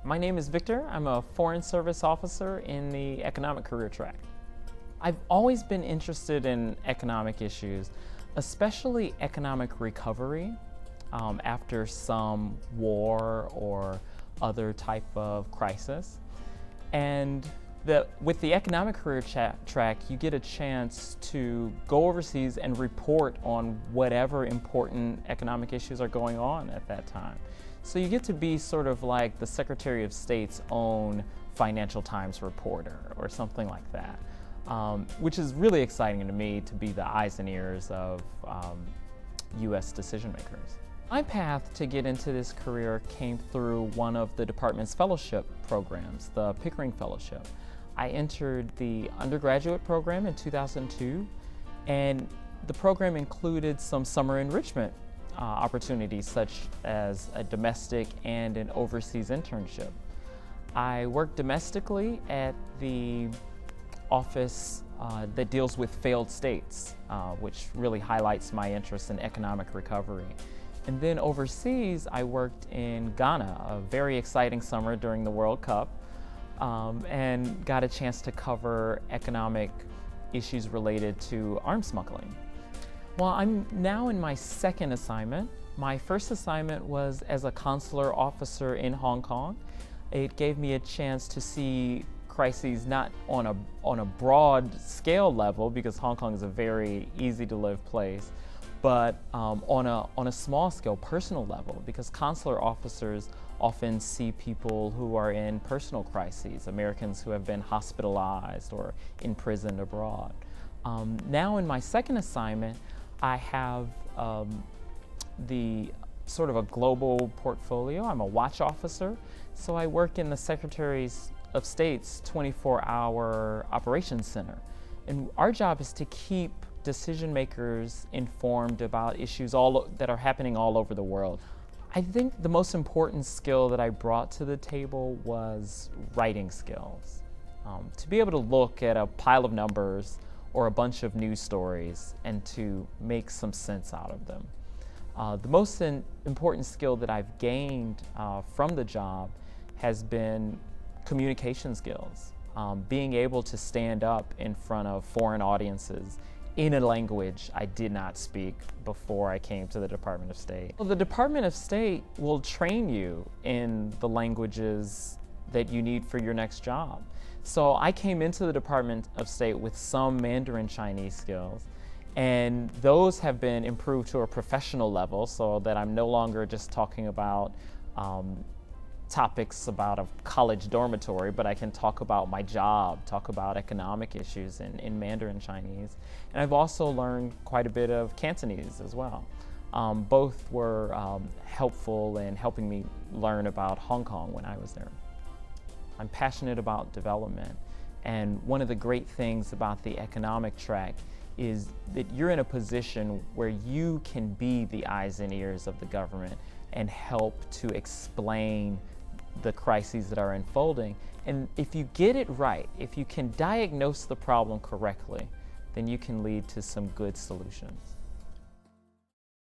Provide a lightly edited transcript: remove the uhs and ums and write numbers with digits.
My name is Victor. I'm a Foreign Service Officer in the Economic Career Track. I've always been interested in economic issues, especially economic recovery after some war or other type of crisis. And with the Economic Career Track, you get a chance to go overseas and report on whatever important economic issues are going on at that time. So you get to be sort of like the Secretary of State's own Financial Times reporter or something like that, which is really exciting to me, to be the eyes and ears of U.S. decision makers. My path to get into this career came through one of the department's fellowship programs, the Pickering Fellowship. I entered the undergraduate program in 2002, and the program included some summer enrichment opportunities, such as a domestic and an overseas internship. I worked domestically at the office that deals with failed states, which really highlights my interest in economic recovery. And then overseas, I worked in Ghana, a very exciting summer during the World Cup, and got a chance to cover economic issues related to arms smuggling. Well, I'm now in my second assignment. My first assignment was as a consular officer in Hong Kong. It gave me a chance to see crises not on a broad scale level, because Hong Kong is a very easy to live place, but on a small scale, personal level, because consular officers often see people who are in personal crises, Americans who have been hospitalized or imprisoned abroad. Now in my second assignment, I have the sort of a global portfolio. I'm a watch officer, so I work in the Secretary of State's 24-hour operations center. And our job is to keep decision makers informed about issues that are happening all over the world. I think the most important skill that I brought to the table was writing skills. To be able to look at a pile of numbers or a bunch of news stories and to make some sense out of them. The most important skill that I've gained from the job has been communication skills. Being able to stand up in front of foreign audiences in a language I did not speak before I came to the Department of State. Well, the Department of State will train you in the languages that you need for your next job. So I came into the Department of State with some Mandarin Chinese skills, and those have been improved to a professional level, so that I'm no longer just talking about topics about a college dormitory, but I can talk about my job, talk about economic issues in Mandarin Chinese. And I've also learned quite a bit of Cantonese as well. Both were helpful in helping me learn about Hong Kong when I was there. I'm passionate about development, and one of the great things about the economic track is that you're in a position where you can be the eyes and ears of the government and help to explain the crises that are unfolding. And if you get it right, if you can diagnose the problem correctly, then you can lead to some good solutions.